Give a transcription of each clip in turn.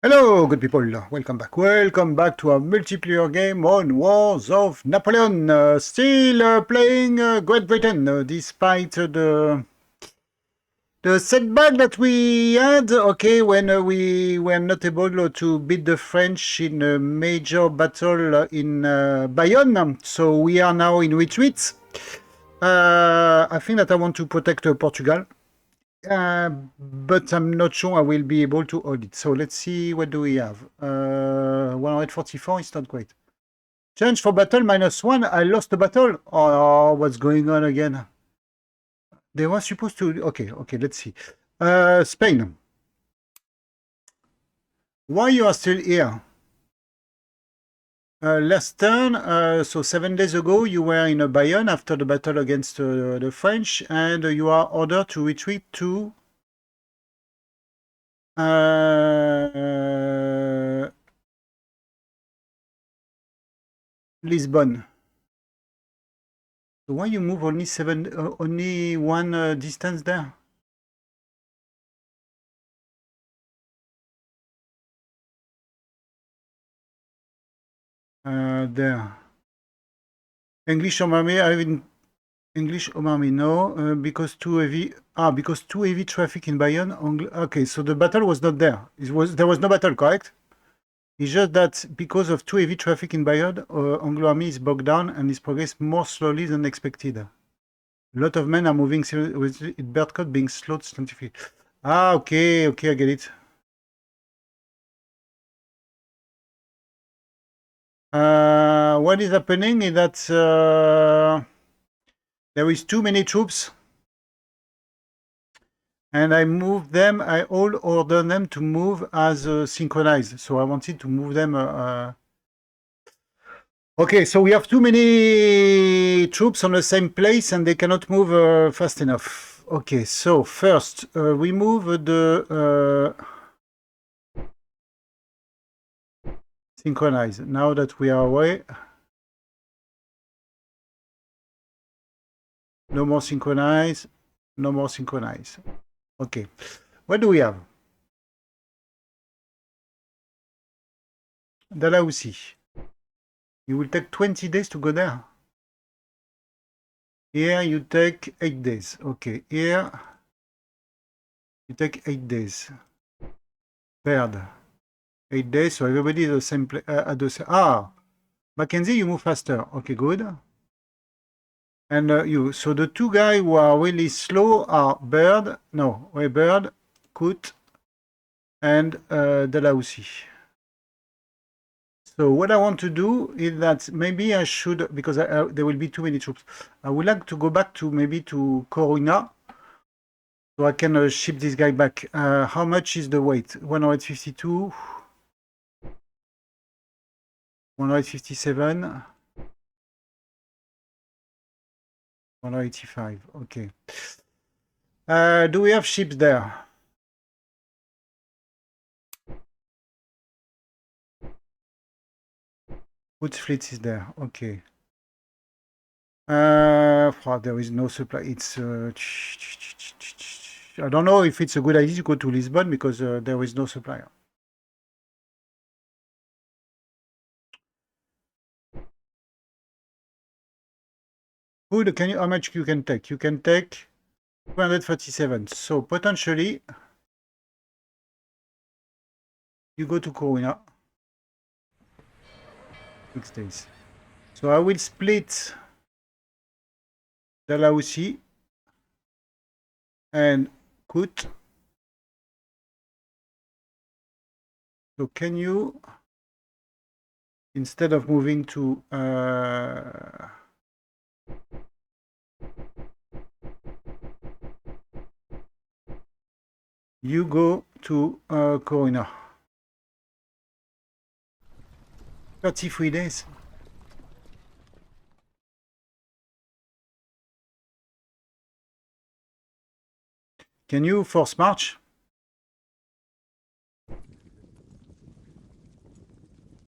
Hello, good people. Welcome back. Welcome back to a multiplayer game on Wars of Napoleon. Still playing Great Britain, despite the setback that we had. Okay, when we were not able to beat the French in a major battle in Bayonne. So we are now in retreat. I think that I want to protect Portugal. But I'm not sure I will be able to hold it. So let's see, what do we have? 144 is not great. Change for battle -1. I lost the battle. Oh, what's going on again? They were supposed to. Okay, let's see. Spain. Why you are still here? Last turn, so 7 days ago, you were in a Bayonne after the battle against the French, and you are ordered to retreat to Lisbon. So why you move only one distance there? There. English army, English army, no, because too heavy. Because too heavy traffic in Bayonne. Okay, so the battle was not there. There was no battle, correct? It's just that because of too heavy traffic in Bayonne, Anglo army is bogged down and is progressed more slowly than expected. A lot of men are moving with Birdcott being slowed scientifically. Okay, I get it. What is happening is that there is too many troops, and I move them. I all order them to move as synchronized. So I wanted to move them. Okay, so we have too many troops on the same place, and they cannot move fast enough. Okay, so first we move the synchronize. Now that we are away. No more synchronize. No more synchronize. Okay. What do we have? Dalhousie. You will take 20 days to go there. Here you take 8 days. Okay. Here you take 8 days. Paired. 8 days, so everybody is the same place. Mackenzie, you move faster. Okay, good. And you. So the two guys who are really slow are Bird, Coot, and Dalhousie. So what I want to do is that maybe I should, because there will be too many troops, I would like to go back to maybe to Coruna, so I can ship this guy back. How much is the weight? 152, 157, 185. Okay. Do we have ships there? Which fleet is there? Okay. There is no supply. It's I don't know if it's a good idea to go to Lisbon because there is no supply. Good. How much you can take? You can take 237. So potentially you go to Coruna. 6 days. So I will split Dalhousie and Coot. So can you, instead of moving to you go to Coruna. 33 days. Can you force march?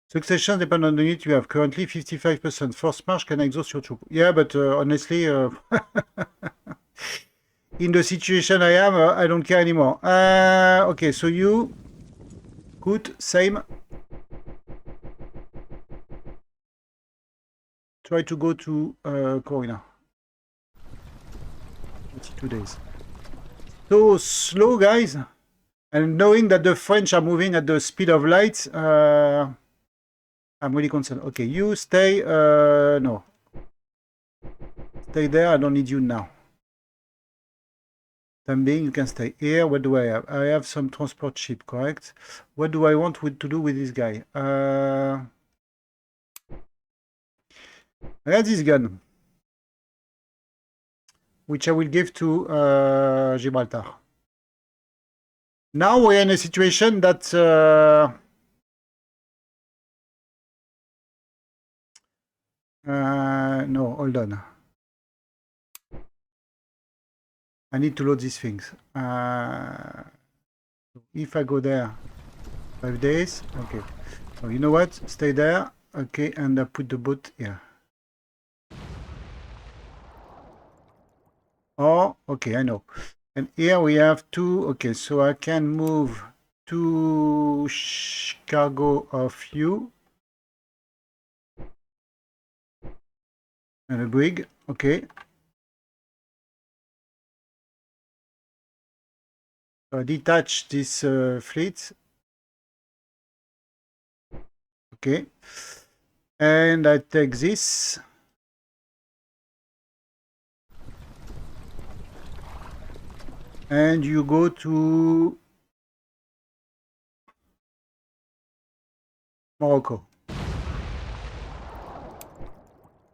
Succession depend on the unit you have. Currently 55%. Force march can exhaust your troop. Yeah, but honestly, in the situation I am, I don't care anymore. Okay, so you Good, same. Try to go to Corina. 22 days. So slow, guys. And knowing that the French are moving at the speed of light, I'm really concerned. Okay, you stay. No. Stay there. I don't need you now. Time being, you can stay here. What do I have? I have some transport ship, correct? What do I want to do with this guy? I have this gun, which I will give to Gibraltar. Now we're in a situation that no, hold on. I need to load these things. If I go there, 5 days. Okay. So you know what? Stay there. Okay, and I put the boat here. Oh, okay, I know. And here we have two. Okay, so I can move two cargo of you. And a brig. Okay. So I detach this fleet. Okay. And I take this. And you go to Morocco.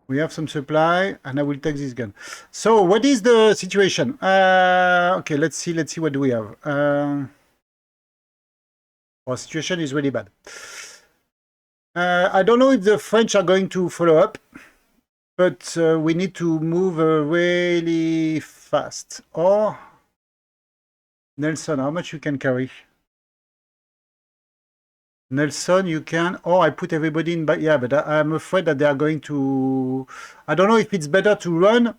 We have some supply, and I will take this gun. So, what is the situation? Okay, let's see what do we have. Our situation is really bad. I don't know if the French are going to follow up, but we need to move really fast. Or, Nelson, how much you can carry? Nelson, you can. Oh, I put everybody in. But yeah, but I'm afraid that they are going to. I don't know if it's better to run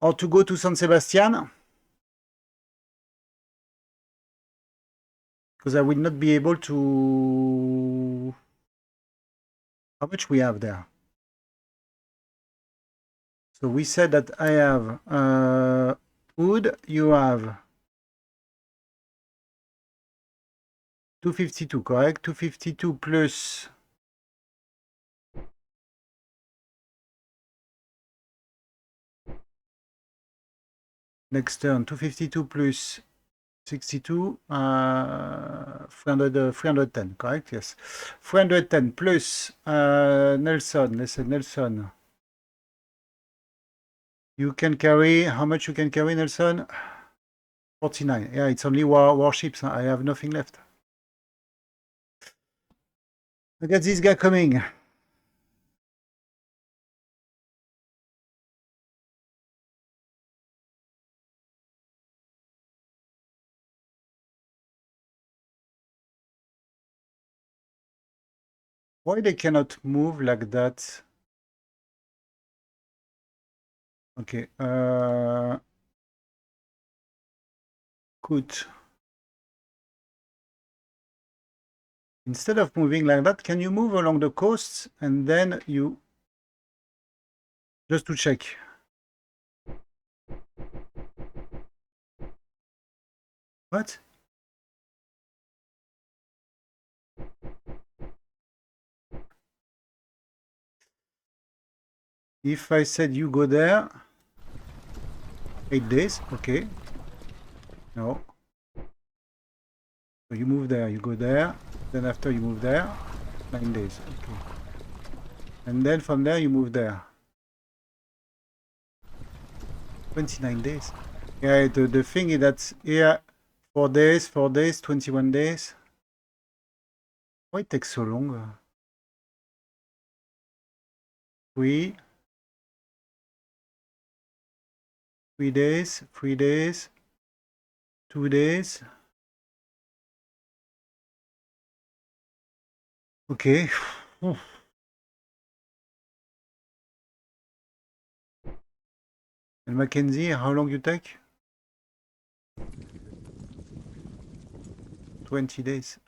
or to go to San Sebastian, because I will not be able to. How much we have there? So we said that I have wood. You have 252, correct? 252 plus. Next turn, 252 plus 62, 310, correct? Yes. 310 plus Nelson. Let's say Nelson. You can carry, how much you can carry, Nelson? 49. Yeah, it's only warships. Huh? I have nothing left. Look at this guy coming. Why they cannot move like that? Okay. Good. Instead of moving like that, can you move along the coast and then you... Just to check. What? If I said you go there, 8 days, okay. No. So you move there, you go there. Then after you move there, 9 days, okay. And then from there you move there. 29 days. Yeah, the thing is that here, 4 days, 21 days. Why it takes so long? 3 days, 3 days, 2 days. Okay. And Mackenzie, how long you take? 20 days.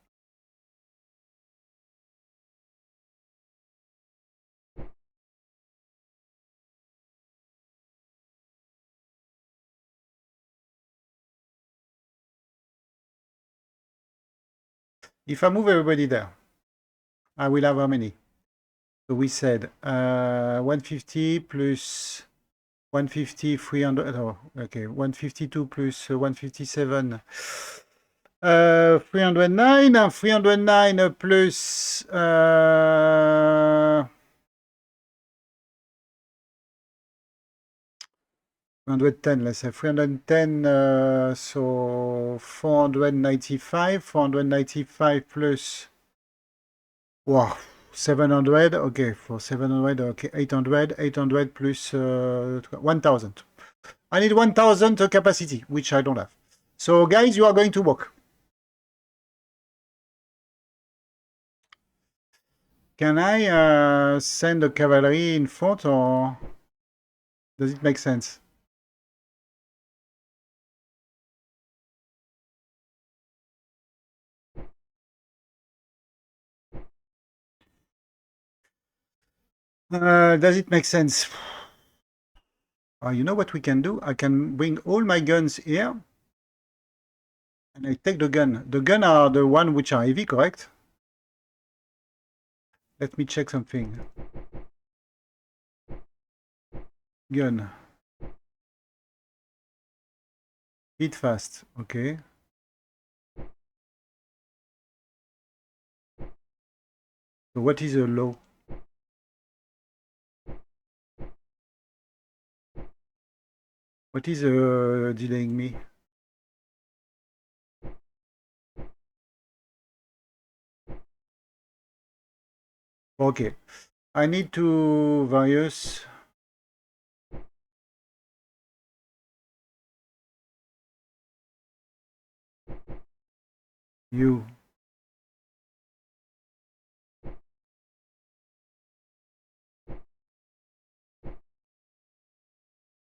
If I move everybody there, I will have how many? So we said 150 plus 150, 300, oh, okay, 152 plus 157, 309, 309 plus 110, let's say 310, so 495, 495 plus, wow, 700, okay, for 700, okay, 800, 800 plus 1000. I need 1000 capacity, which I don't have. So guys, you are going to walk. Can I send the cavalry in front, or does it make sense? Does it make sense? You know what we can do? I can bring all my guns here, and I take the gun. The gun are the one which are heavy, correct? Let me check something. Gun. Hit fast. Okay. So what is a low? What is delaying me? Okay. I need to various. You.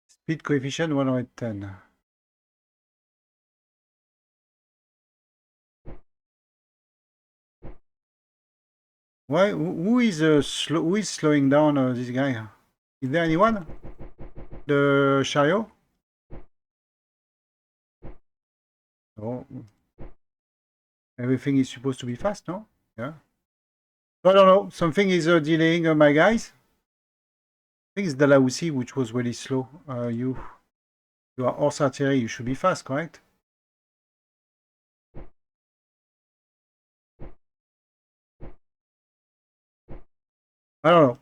Speed coefficient 110. Why? Who is who is slowing down this guy? Is there anyone? The chariot? Oh, everything is supposed to be fast, no? Yeah. I don't know. Something is delaying my guys. I think it's Dalhousie which was really slow. You are horse artillery. You should be fast, correct? I don't know.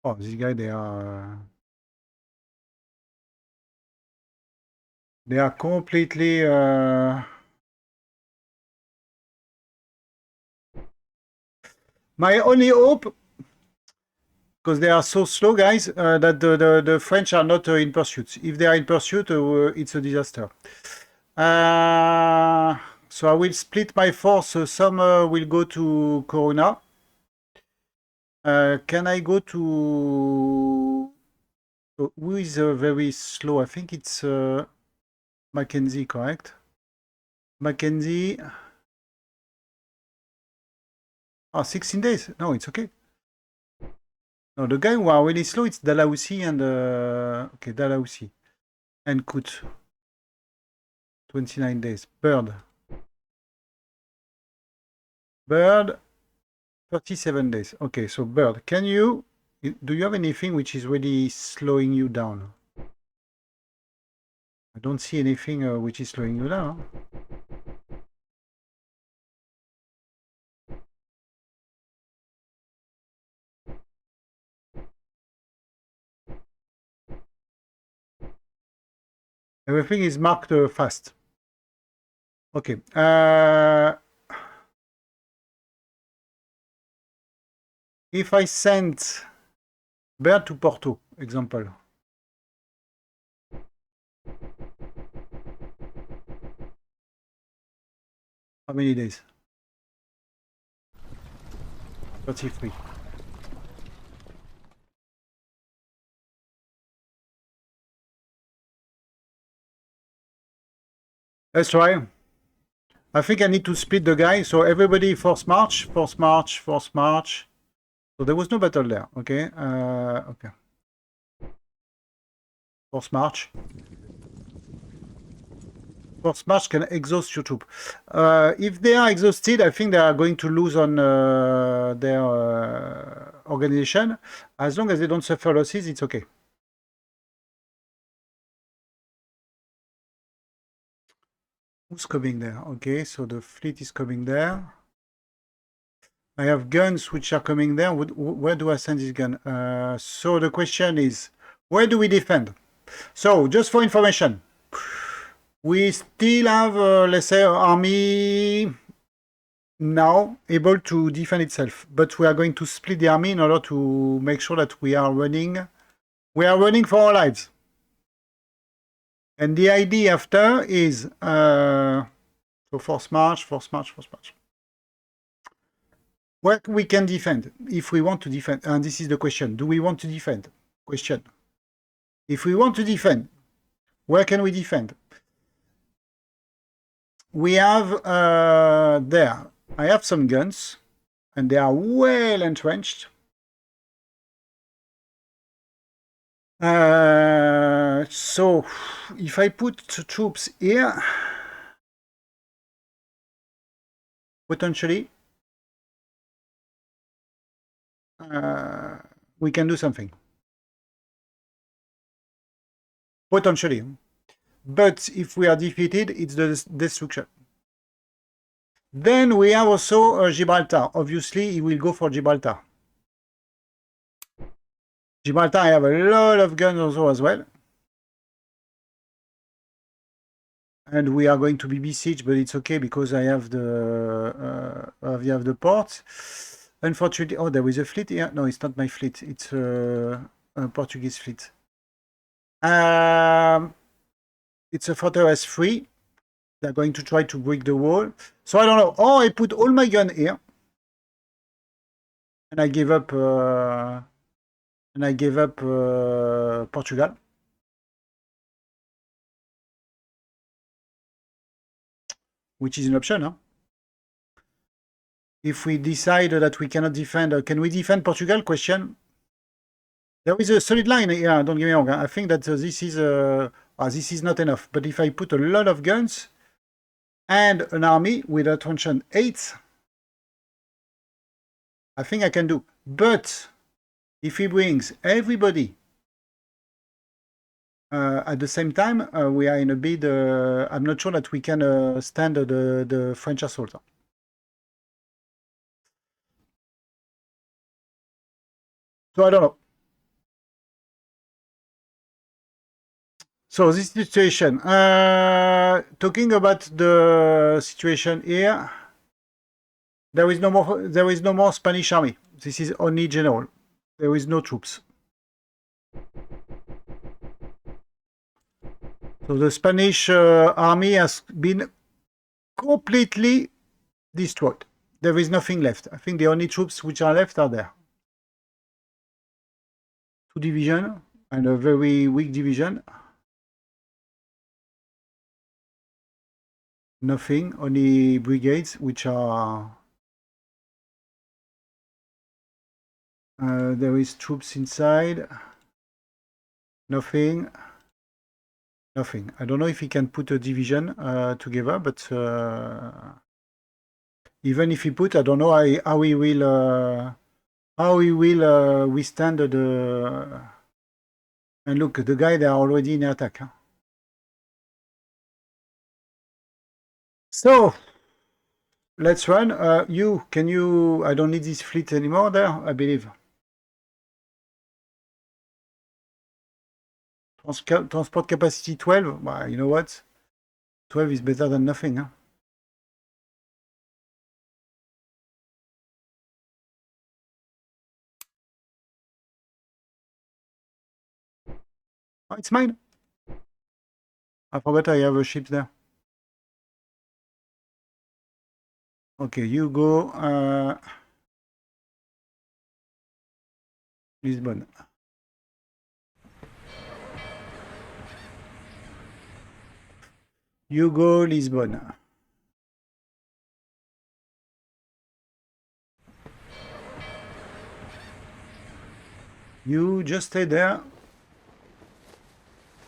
Oh, this guy, they are completely. My only hope, because they are so slow, guys, that the French are not in pursuit. If they are in pursuit, it's a disaster. So I will split my force. Some will go to Corona. Can I go to... who is very slow? I think it's Mackenzie, correct? Mackenzie... 16 days. No, it's okay. No, the guy who are really slow, it's Dalhousie and... okay, Dalhousie. And Coot. 29 days. Bird. Bird, 37 days. Okay, so Bird, can you... do you have anything which is really slowing you down? I don't see anything which is slowing you down. Everything is marked fast. Okay. If I send Bird to Porto, example. How many days? 33. Let's try. I think I need to split the guy. So everybody force march, force march, force march. So there was no battle there. Okay. Okay. Force march. Force march can exhaust your troop. If they are exhausted, I think they are going to lose on their organization. As long as they don't suffer losses, it's okay. Who's coming there? Okay, so the fleet is coming there. I have guns which are coming there. Where do I send this gun? So the question is, where do we defend? So just for information, we still have, let's say, an army now able to defend itself, but we are going to split the army in order to make sure that we are running for our lives. And the idea after is so force march. Where we can defend if we want to defend, and this is the question: do we want to defend? Question: if we want to defend, where can we defend? We have there. I have some guns, and they are well entrenched. So if I put troops here, potentially we can do something. Potentially. But if we are defeated, it's the destruction. Then we have also Gibraltar. Obviously, he will go for Gibraltar. Gibraltar, I have a lot of guns also as well. And we are going to be besieged, but it's okay because I have the port. Unfortunately, oh, there is a fleet here. No, it's not my fleet. It's a Portuguese fleet. It's a fortress 3. They're going to try to break the wall. So I don't know. Oh, I put all my gun here. And I gave up Portugal. Which is an option, huh? If we decide that we cannot defend, can we defend Portugal? Question. There is a solid line here, don't get me wrong. I think that this is not enough. But if I put a lot of guns and an army with a trenchant 8, I think I can do. But if he brings everybody at the same time, we are in a bit. I'm not sure that we can stand the French assault. So I don't know. So this situation, talking about the situation here, there is no more Spanish army. This is only general. There is no troops. So the Spanish army has been completely destroyed. There is nothing left. I think the only troops which are left are there. 2 divisions and a very weak division. Nothing, only brigades which are... there is troops inside. Nothing. Nothing. I don't know if he can put a division together, but even if he put, I don't know how he will withstand the... And look, the guy, they are already in attack. Huh? So, let's run. Can you... I don't need this fleet anymore there, I believe. Transport capacity 12. Well, you know what? 12 is better than nothing. Huh? Oh, it's mine. I forgot I have a ship there. Okay, you go. Lisbon. You go Lisbon. You just stay there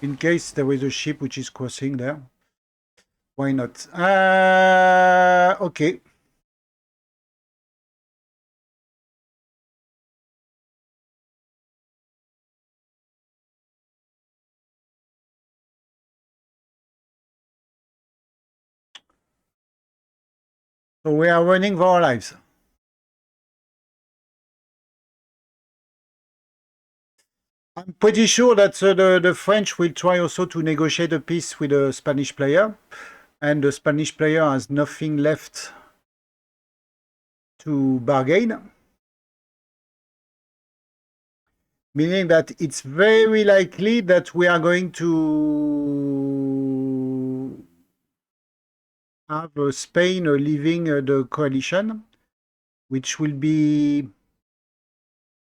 in case there is a ship which is crossing there. Why not? Okay. So we are running for our lives. I'm pretty sure that the French will try also to negotiate a peace with the Spanish player, and the Spanish player has nothing left to bargain, meaning that it's very likely that we are going to have Spain leaving the coalition, which will be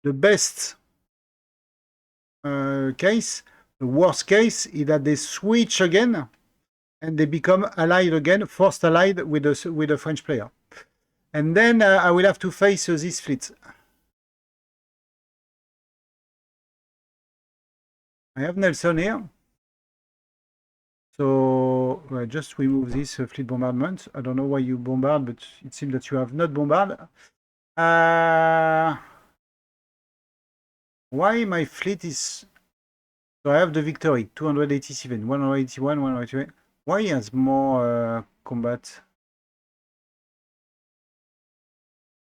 the best case. The worst case is that they switch again and they become allied again, forced allied with the French player. And then I will have to face this fleet. I have Nelson here. So just remove this fleet bombardment. I don't know why you bombard, but it seems that you have not bombarded. Why my fleet is... So I have the victory, 287, 181, 188. Why he has more combat?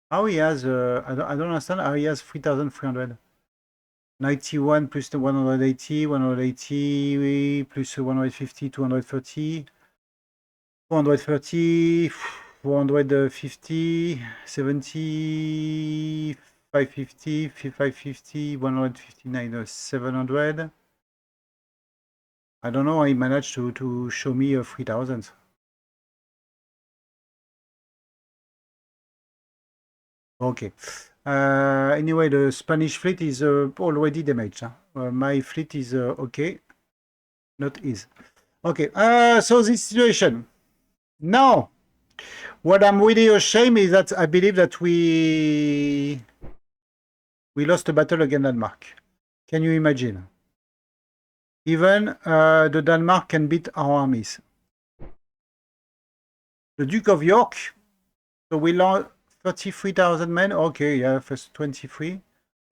How he has... I don't understand how he has 3,300. 91 plus 180, 180 plus 150, 230, 430, 450, 70, 550, 550, 159, 700. I don't know how he managed to show me 3,000. Okay. Anyway, the Spanish fleet is already damaged. My fleet is okay. Not is. Okay. So this situation. Now, what I'm really ashamed is that I believe that we lost a battle against Denmark. Can you imagine? Even the Denmark can beat our armies. The Duke of York. So we lost 33,000 men. Okay, yeah, first 23.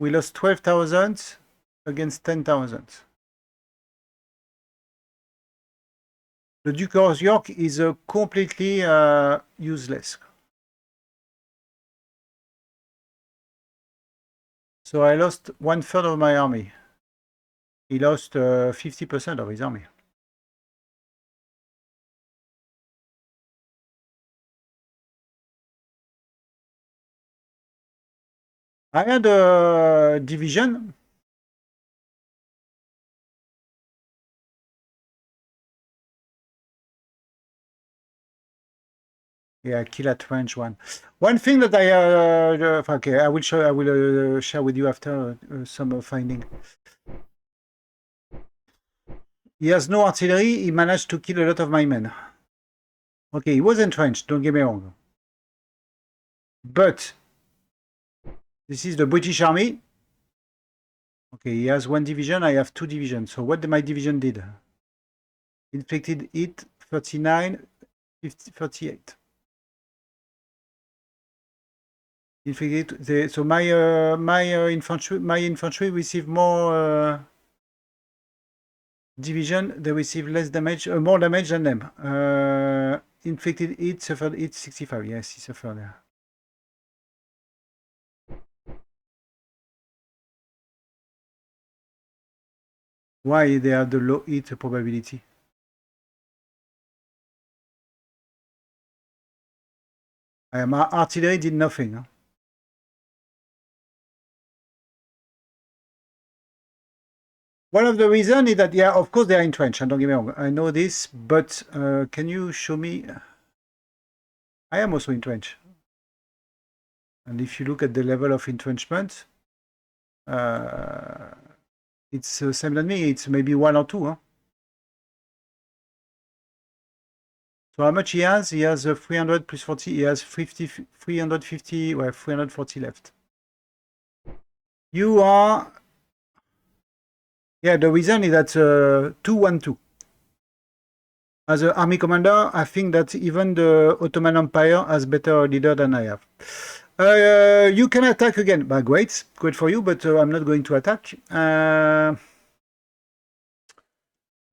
We lost 12,000 against 10,000. The Duke of York is completely useless. So I lost 1/3 of my army. He lost 50% of his army. I had a division. Yeah, kill at range one. One thing that I okay, I will show. I will share with you after some finding. He has no artillery. He managed to kill a lot of my men. Okay, he was entrenched. Don't get me wrong. But this is the British army. Okay, he has one division. I have two divisions. So what my division did? Inflicted hit 39, 50, 38. Inflicted. So my infantry received more division. They receive less damage, more damage than them. Inflicted hit, suffered hit 65. Yes, he suffered there. Why they have the low hit probability? My artillery did nothing. Huh? One of the reasons is that, yeah, of course they are entrenched, and don't get me wrong, I know this, but can you show me? I am also entrenched. And if you look at the level of entrenchment, it's same than me, it's maybe 1 or 2. Huh? So how much he has? He has 300 plus 40. He has 350, well, 340 left. You are... Yeah, the reason is that 212. As an army commander, I think that even the Ottoman Empire has better leader than I have. You can attack again. Bah, great for you, but I'm not going to attack.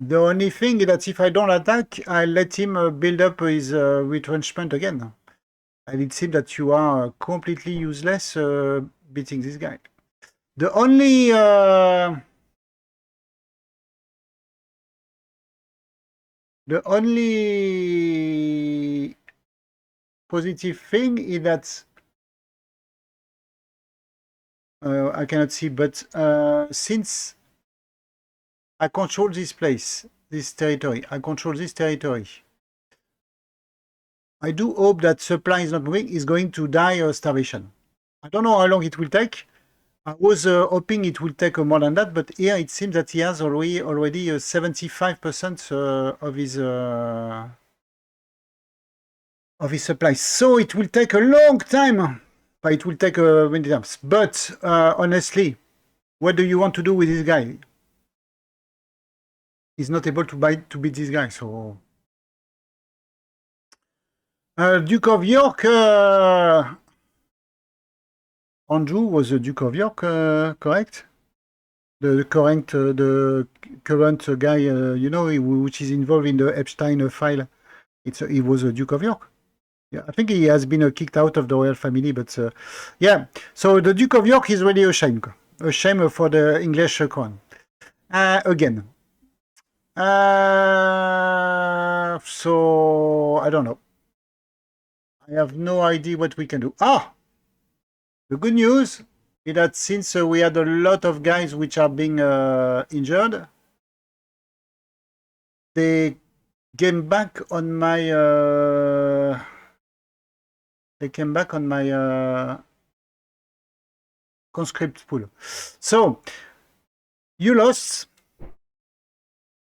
The only thing is that if I don't attack, I let him build up his retrenchment again. And it seems that you are completely useless beating this guy. The only positive thing is that I cannot see, but since I control this place, this territory, I control this territory, I do hope that supply is not moving, is going to die of starvation. I don't know how long it will take. I was hoping it will take more than that, but here it seems that he has already 75% of his supply. So it will take a long time. But it will take many times. But honestly, what do you want to do with this guy? He's not able to beat this guy. So Duke of York. Andrew was the Duke of York, correct? The current guy, which is involved in the Epstein file. He was a Duke of York. Yeah, I think he has been kicked out of the royal family, but yeah. So the Duke of York is really a shame for the English crown. Again. So I don't know. I have no idea what we can do. The good news is that since we had a lot of guys which are being injured, they came back on my conscript pool. So you lost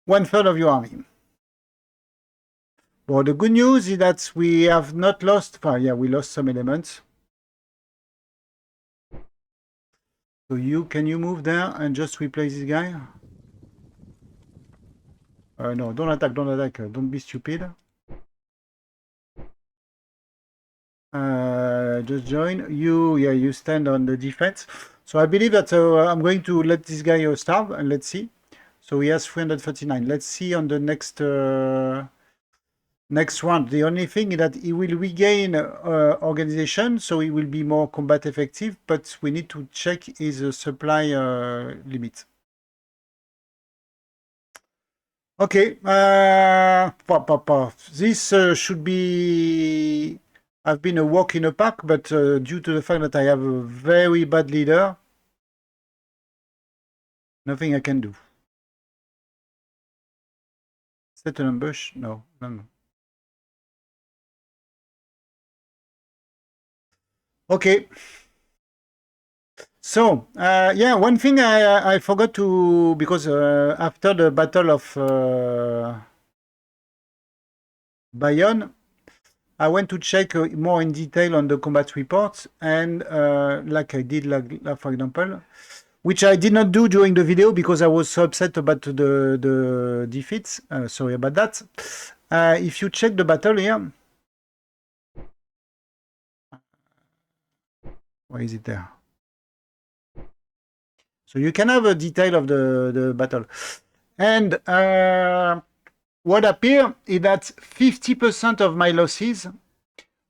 1/3 of your army. Well, the good news is that we have not lost. We lost some elements. So can you move there and just replace this guy? No, don't attack. Don't be stupid. Just join. You stand on the defense. So I believe that I'm going to let this guy starve, and let's see. So he has 339. Let's see on the next round. The only thing is that he will regain organization, so he will be more combat effective, but we need to check his supply limit. Okay. This should be... I've been a walk in a park, but due to the fact that I have a very bad leader, nothing I can do. Set an ambush? No. Okay. So, one thing I forgot to... Because after the Battle of Bayonne, I went to check more in detail on the combat reports, and like I did, for example, which I did not do during the video because I was so upset about the defeats. Sorry about that. If you check the battle here, why is it there? So you can have a detail of the battle. And what appears is that 50% of my losses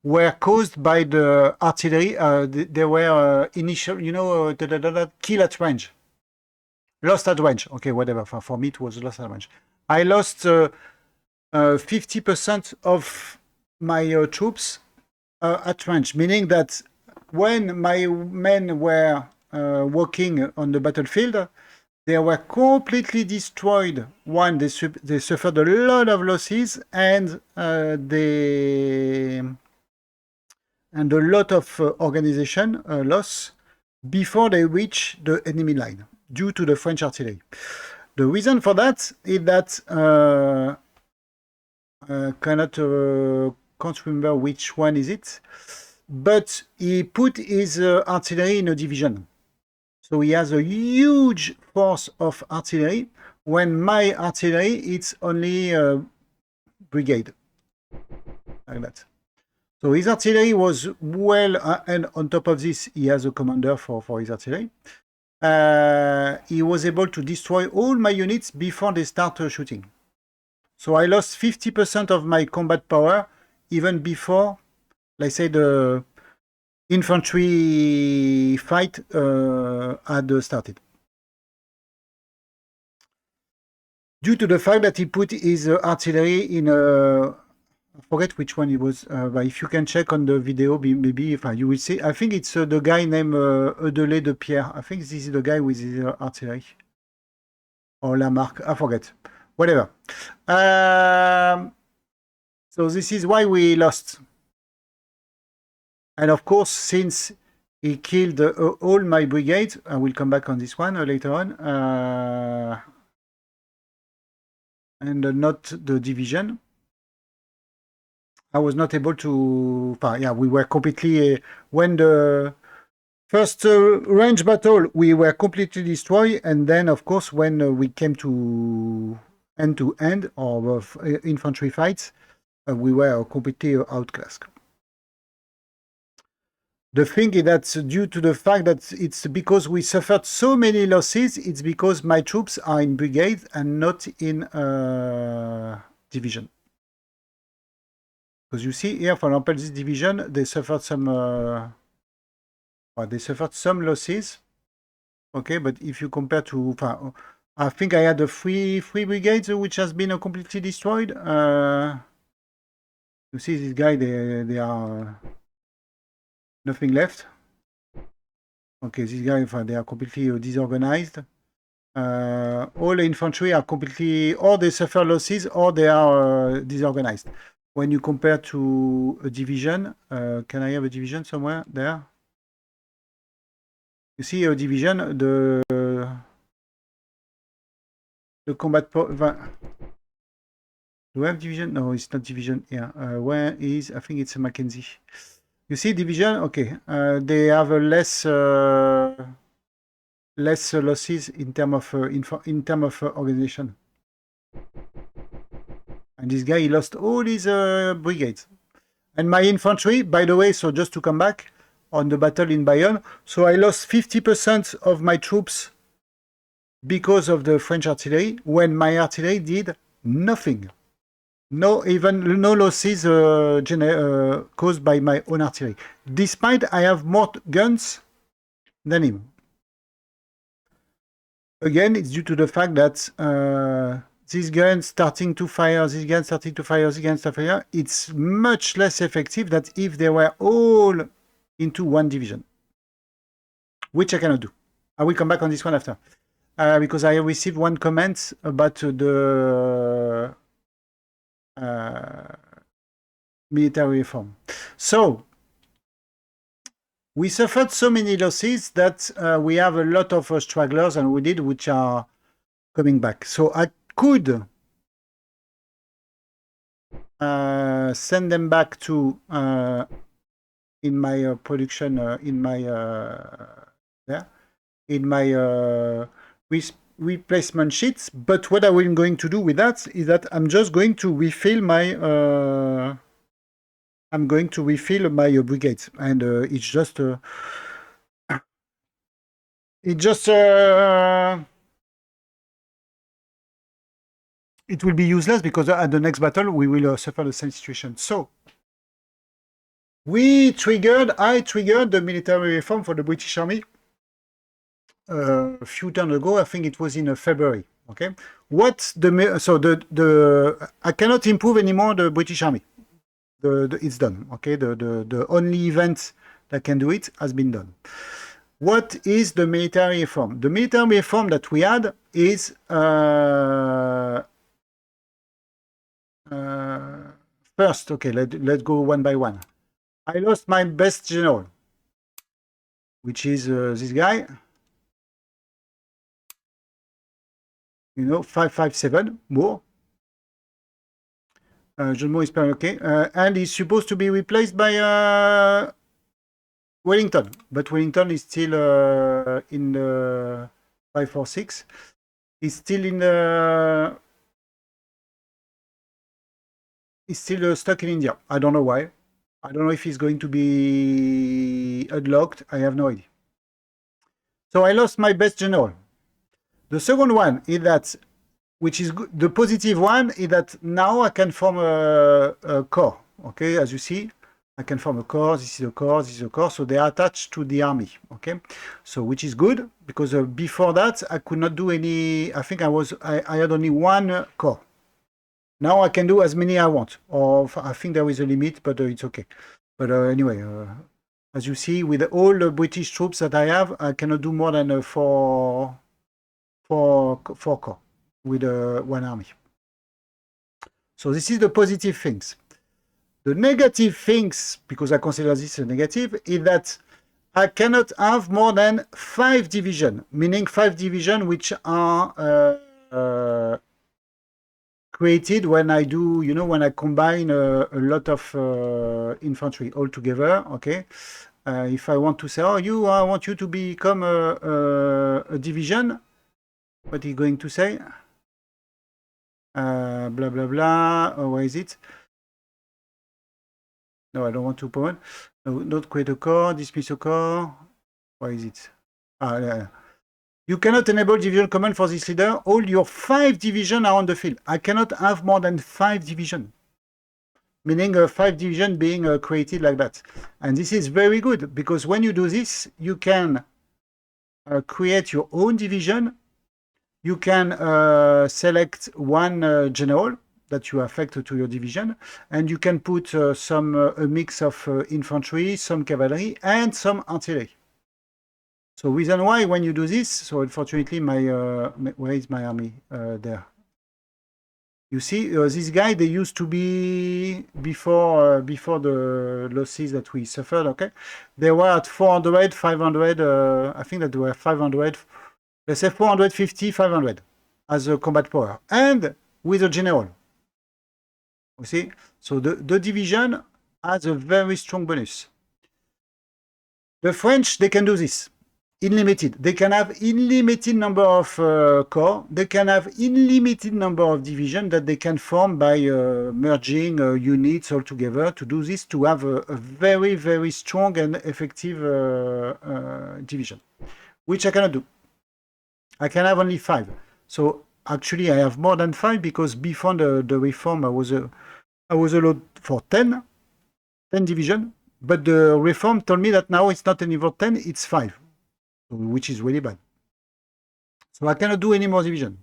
were caused by the artillery. They were initial, kill at range. Lost at range. Okay, whatever. For me, it was lost at range. I lost 50% of my troops at range, meaning that when my men were walking on the battlefield, they were completely destroyed. One, they suffered a lot of losses, and a lot of organization loss before they reach the enemy line due to the French artillery. The reason for that is that can't remember which one is it, but he put his artillery in a division. So he has a huge force of artillery when my artillery it's only a brigade, like that. So his artillery was well, and on top of this, he has a commander for his artillery. He was able to destroy all my units before they start shooting. So I lost 50% of my combat power even before, let's say, the infantry fight had started. Due to the fact that he put his artillery in a, I forget which one it was, but if you can check on the video, maybe if you will see. I think it's the guy named Audelay de Pierre. I think this is the guy with his artillery. Or Lamarck, I forget. Whatever. So this is why we lost. And of course, since he killed all my brigades, I will come back on this one later on, and not the division. I was not able to. Yeah, we were completely. When the first range battle, we were completely destroyed, and then, of course, when we came to end of infantry fights, we were completely outclassed. The thing is that due to the fact that it's because we suffered so many losses, it's because my troops are in brigade and not in division. Because you see here, for example, this division, they suffered some losses. Okay, but if you compare to, I think I had a three brigades which has been completely destroyed. You see this guy, they are nothing left. Okay, these guys, they are completely disorganized. All the infantry are completely, or they suffer losses, or they are disorganized. When you compare to a division, can I have a division somewhere there? You see a division, the combat. Do we have division? No, it's not division here. Where is? I think it's a Mackenzie. You see division? Okay, they have a less losses in terms of organization. And this guy, he lost all his brigades. And my infantry, by the way, so just to come back on the battle in Bayonne, so I lost 50% of my troops because of the French artillery, when my artillery did nothing. No losses caused by my own artillery, despite I have more guns than him. Again, it's due to the fact that these guns starting to fire, it's much less effective than if they were all into one division, which I cannot do. I will come back on this one after, because I received one comment about the military reform. So we suffered so many losses that we have a lot of stragglers, and we did, which are coming back. So I could send them back to in my production in my replacement sheets. But what I'm going to do with that is that I'm just going to refill my brigades, and it's just it will be useless, because at the next battle we will suffer the same situation. So I triggered the military reform for the British Army a few turns ago. I think it was in February. Okay, I cannot improve anymore the British Army. It's done. Okay, the only event that can do it has been done. What is the military reform? The military reform that we had is first. Okay, let's go one by one. I lost my best general, which is this guy. 557 more. John Moore is okay. And he's supposed to be replaced by Wellington, but Wellington is still in the 546. He's still in the. He's still stuck in India. I don't know why. I don't know if he's going to be unlocked. I have no idea. So I lost my best general. The second one is that, which is good, the positive one is that now I can form a corps. Okay, as you see, I can form a corps. This is a corps. This is a corps. So they are attached to the army. Okay, so which is good because before that I could not do any. I think I had only one corps. Now I can do as many I want, or I think there is a limit, but it's okay. But anyway, as you see, with all the British troops that I have, I cannot do more than four corps with one army. So this is the positive things. The negative things, because I consider this a negative, is that I cannot have more than 5 divisions, meaning 5 divisions which are created when I do, when I combine a lot of infantry all together, okay? If I want to say, oh, I want you to become a division, what are you going to say? Blah, blah, blah. Oh, where is it? No, I don't want to point. No, not create a core, dismiss a core. Where is it? Yeah. You cannot enable division command for this leader. All your 5 divisions are on the field. I cannot have more than 5 divisions. Meaning 5 divisions being created like that. And this is very good because when you do this, you can create your own division. You can select one general that you affect to your division, and you can put a mix of infantry, some cavalry, and some artillery. So reason why when you do this, so unfortunately where is my army? There. You see, this guy, they used to be, before the losses that we suffered, okay? They were at 400, 500, I think that they were 500, let's say 450, 500 as a combat power, and with a general. You see? So the division has a very strong bonus. The French, they can do this. Unlimited. They can have unlimited number of corps. They can have unlimited number of divisions that they can form by merging units all together to do this, to have a very, very strong and effective division, which I cannot do. I can have only 5. So actually, I have more than 5 because before the reform, I was allowed for 10 division, but the reform told me that now it's not anymore 10, it's 5. Which is really bad. So I cannot do any more division.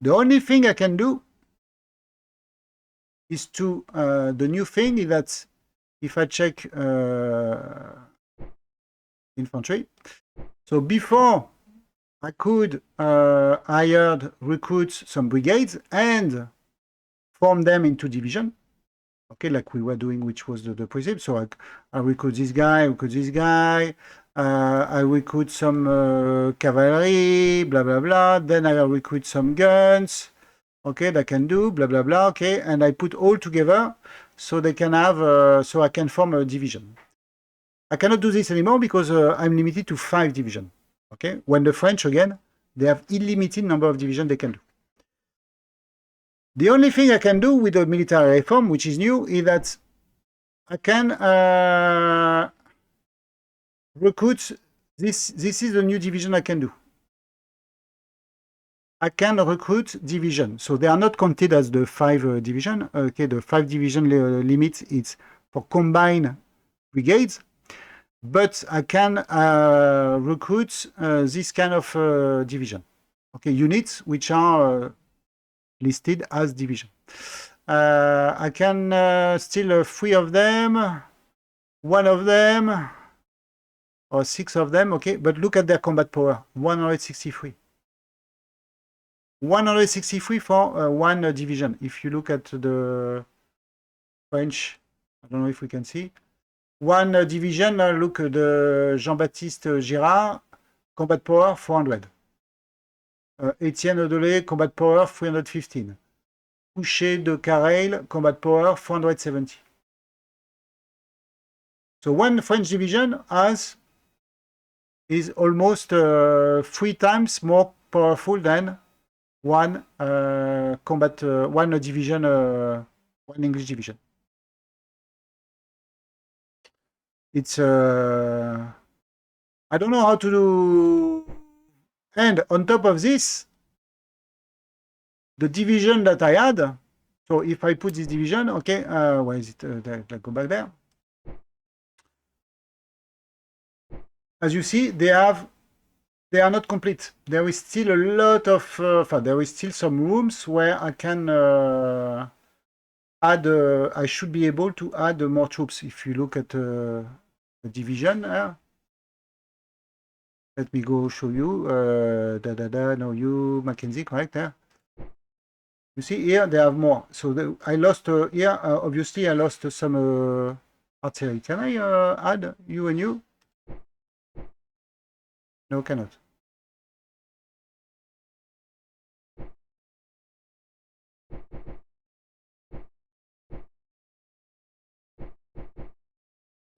The only thing I can do is to, the new thing is that if I check infantry, so before I could recruit some brigades and form them into division, okay, like we were doing, which was the principle. So I recruit this guy, I recruit some cavalry, blah, blah, blah. Then I recruit some guns, okay, that can do, blah, blah, blah, okay. And I put all together so they can have, so I can form a division. I cannot do this anymore because I'm limited to 5 divisions, okay. When the French, again, they have unlimited number of divisions they can do. The only thing I can do with the military reform, which is new, is that I can recruit. This is the new division I can do. I can recruit division. So they are not counted as the 5 division. Okay, the 5 division limit is for combined brigades. But I can recruit this kind of division. Okay, units which are listed as division. I can steal 3 of them, 1 of them, or 6 of them, okay? But look at their combat power, 163. 163 for 1 division. If you look at the French, I don't know if we can see. 1 division, look at the Jean-Baptiste Girard, combat power 400. Etienne Odelay, combat power 315. Coucher de Carrail, combat power 470. So one French division is almost 3 times more powerful than one one division, one English division. It's I don't know how to do. And on top of this, the division that I had. So if I put this division, okay, where is it? Let's go back there. As you see, they are not complete. There is still a lot of, there is still some rooms where I can add. I should be able to add more troops. If you look at the division, let me go show you. No, you Mackenzie, correct? You see here they have more. So I lost here. Obviously, I lost some artillery. Can I add you and you? No, cannot.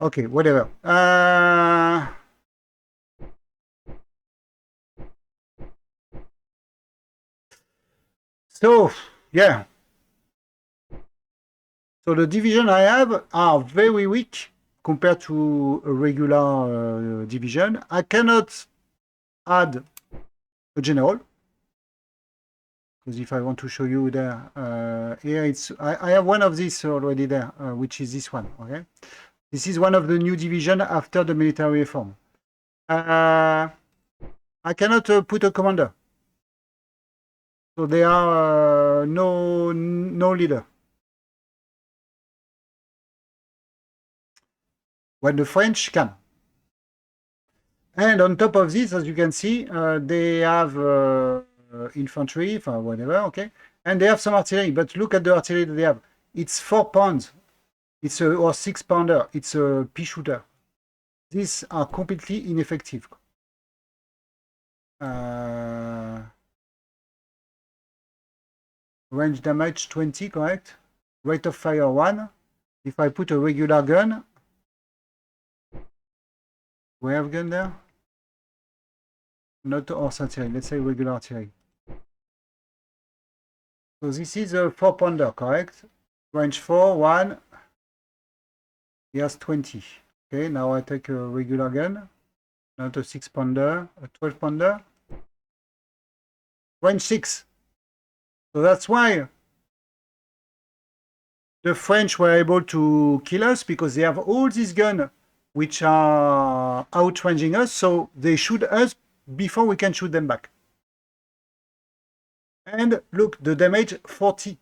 Okay, whatever. So, yeah. So the division I have are very weak compared to a regular division. I cannot add a general. Because if I want to show you there, here it's I have one of these already there, which is this one. Okay, this is one of the new division after the military reform. I cannot put a commander, so there are no leader. When the French can. And on top of this, as you can see, they have infantry, whatever, okay, and they have some artillery. But look at the artillery that they have. It's 4 pounds. It's or 6 pounder. It's a pea shooter. These are completely ineffective. Range damage 20, correct? Rate of fire 1. If I put a regular gun, we have gun there? Not horse artillery, let's say regular artillery. So this is a 4 pounder, correct? Range 4, 1. He has 20. Okay, now I take a regular gun. Not a 6 pounder, a 12 pounder. Range 6. So that's why the French were able to kill us, because they have all these guns which are outranging us, so they shoot us before we can shoot them back. And look, the damage 40.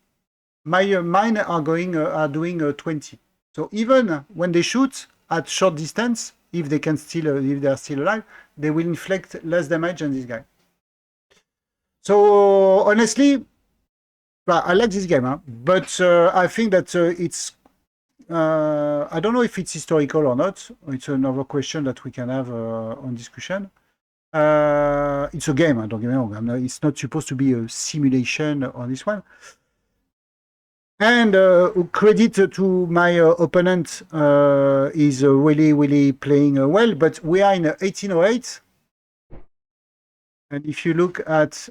Mine are doing 20. So even when they shoot at short distance, if they are still alive, they will inflict less damage than this guy. So honestly, I like this game, but I think that it's. I don't know if it's historical or not. It's another question that we can have on discussion. It's a game, don't get me wrong. It's not supposed to be a simulation on this one. And credit to my opponent is really playing well, but we are in 1808. And if you look at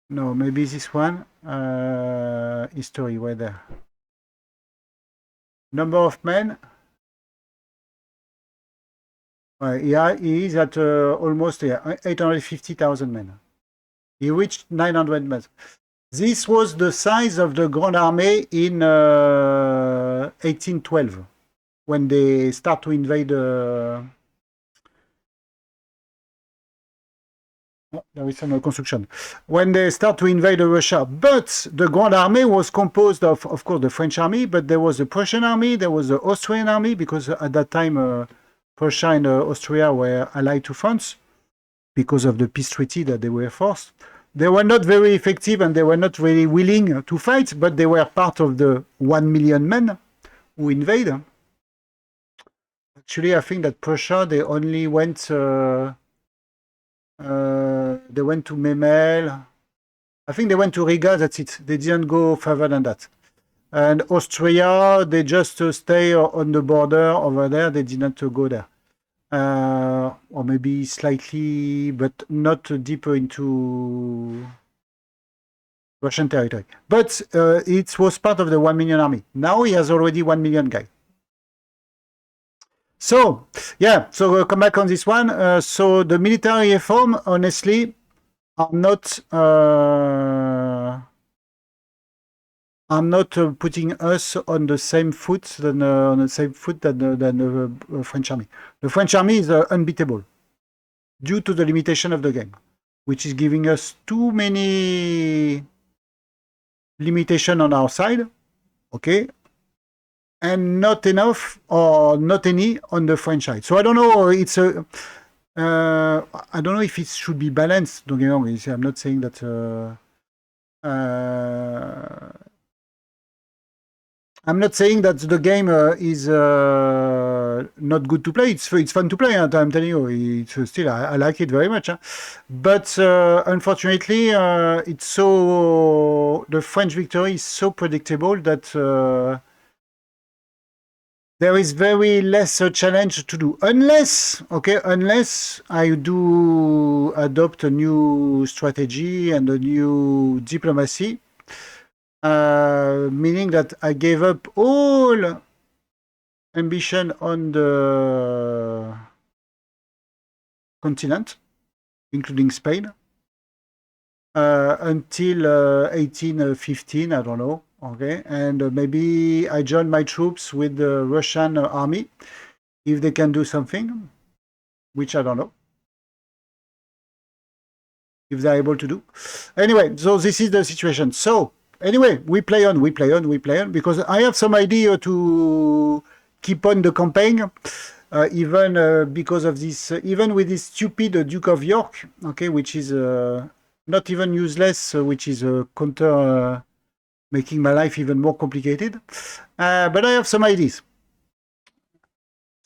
no, maybe this one, history, where there. Number of men. Yeah, he is at almost 850,000 men. He reached 900 men. This was the size of the Grande Armée in 1812, when they start to invade. There is some construction. When they start to invade Russia. But the Grande Armée was composed of course, the French army, but there was the Prussian army, there was the Austrian army, because at that time, Prussia and Austria were allied to France because of the peace treaty that they were forced. They were not very effective and they were not really willing to fight, but they were part of the 1 million men who invade. Actually, I think that Prussia, they only went They went to Memel. I think they went to Riga, that's it. They didn't go further than that. And Austria, they just stay on the border over there. They didn't go there. Or maybe slightly, but not deeper into Russian territory. But it was part of the 1 million army. Now he has already 1 million guys. So, yeah, so we'll come back on this one. So the military reform, honestly, are not putting us on the same foot than the French army. The French army is unbeatable due to the limitation of the game, which is giving us too many limitation on our side, okay, and not enough or not any on the French side. So I don't know. It's a I don't know if it should be balanced. Don't get me wrong. I'm not saying that. I'm not saying that the game is not good to play. It's fun to play. I'm telling you, it's still I like it very much. But unfortunately, it's so the French victory is so predictable that there is very less a challenge to do, unless I do adopt a new strategy and a new diplomacy. Meaning that I gave up all ambition on the continent, including Spain, until 1815, I don't know, okay? And maybe I join my troops with the Russian army, if they can do something, which I don't know. If they're able to do. Anyway, so this is the situation. So, anyway, we play on, because I have some idea to keep on the campaign, even because of this, even with this stupid Duke of York, okay, which is not even useless, which is counter, making my life even more complicated. But I have some ideas.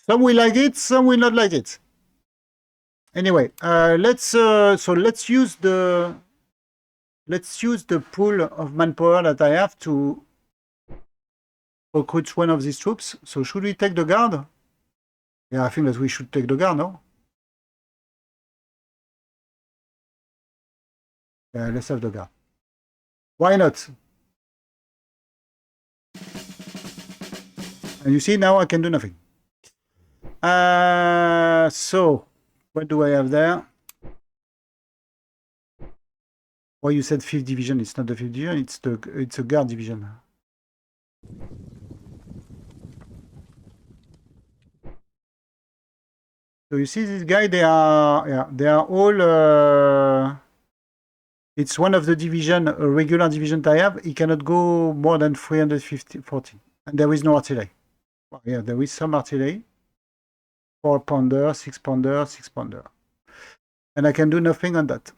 Some will like it, some will not like it. Anyway, let's use the pool of manpower that I have to recruit one of these troops. So should we take the guard? Yeah, I think that we should take the guard, no? Yeah, let's have the guard. Why not? And you see, now I can do nothing. So, what do I have there? Well, you said 5th division. It's not the 5th division. It's a guard division. So you see this guy. They are all. It's one of the division, a regular division I have. He cannot go more than 340, and there is no artillery. Well, yeah, there is some artillery. 4-pounder, 6-pounder, 6-pounder, and I can do nothing on that.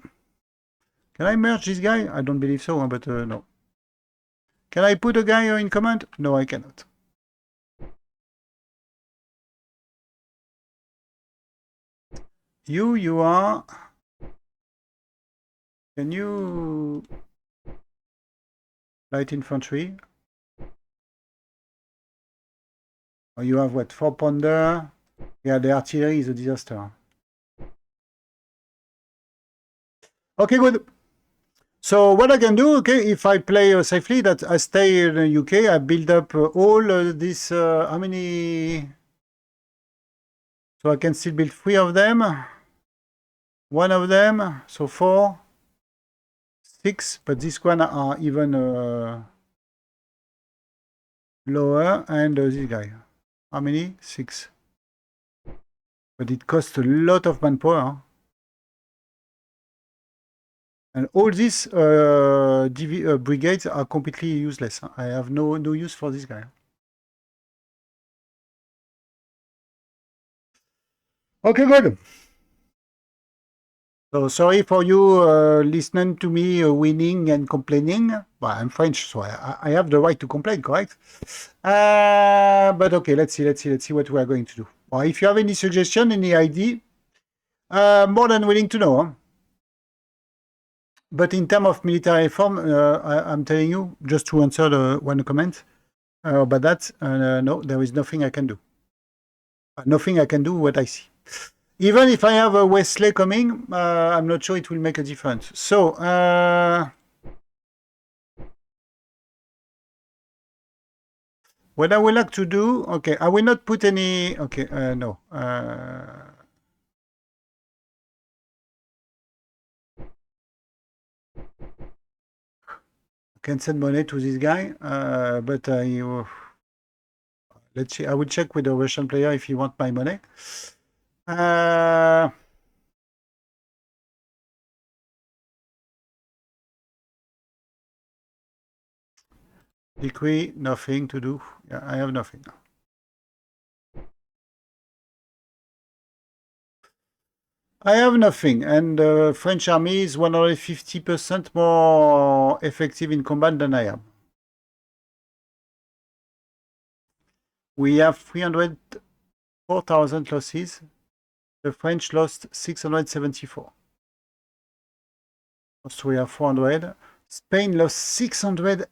Can I merge this guy? I don't believe so, but no. Can I put a guy in command? No, I cannot. You are... Can you... Light infantry? Oh, you have what? 4-pounder? Yeah, the artillery is a disaster. Okay, good. So what I can do, okay, if I play safely, that I stay in the UK, I build up all this, how many? So I can still build 3 of them, 1 of them, so 4, 6, but this one are even lower, and this guy. How many? 6. But it costs a lot of manpower. And all these brigades are completely useless. I have no use for this guy. Okay, good. So sorry for you listening to me winning and complaining. Well, I'm French, so I have the right to complain, correct? But okay, let's see what we are going to do. Well, if you have any suggestion, any idea, more than willing to know. Huh? But in terms of military reform, I'm telling you, just to answer the one comment about that, no, there is nothing I can do. Nothing I can do what I see. Even if I have a Wesley coming, I'm not sure it will make a difference. So, what I would like to do, okay, I will not put any, okay, no. Can send money to this guy, but let's see. I will check with the Russian player if he wants my money. Decree, nothing to do. Yeah, I have nothing. I have nothing, and the French army is 150% more effective in combat than I am. We have 304,000 losses. The French lost 674. Austria 400. Spain lost 600.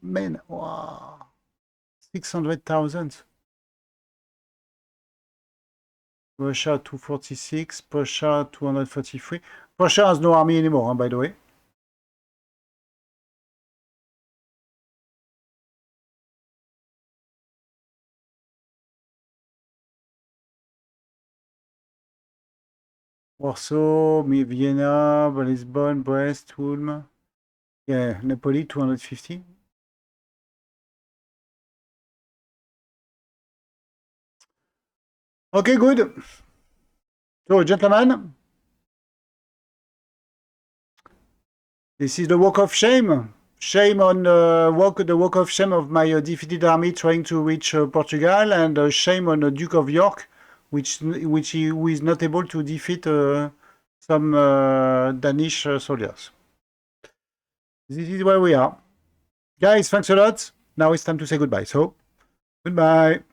Man, wow. 600,000. Russia 246. Prussia 233. Prussia has no army anymore, by the way. Warsaw, Vienna, Lisbon, Brest, Ulm. Yeah, Napoli 250. Okay, good. So, gentlemen, this is the walk of shame. Shame on the walk of shame of my defeated army trying to reach Portugal, and shame on the Duke of York, who is not able to defeat some Danish soldiers. This is where we are. Guys, thanks a lot. Now it's time to say goodbye. So, goodbye.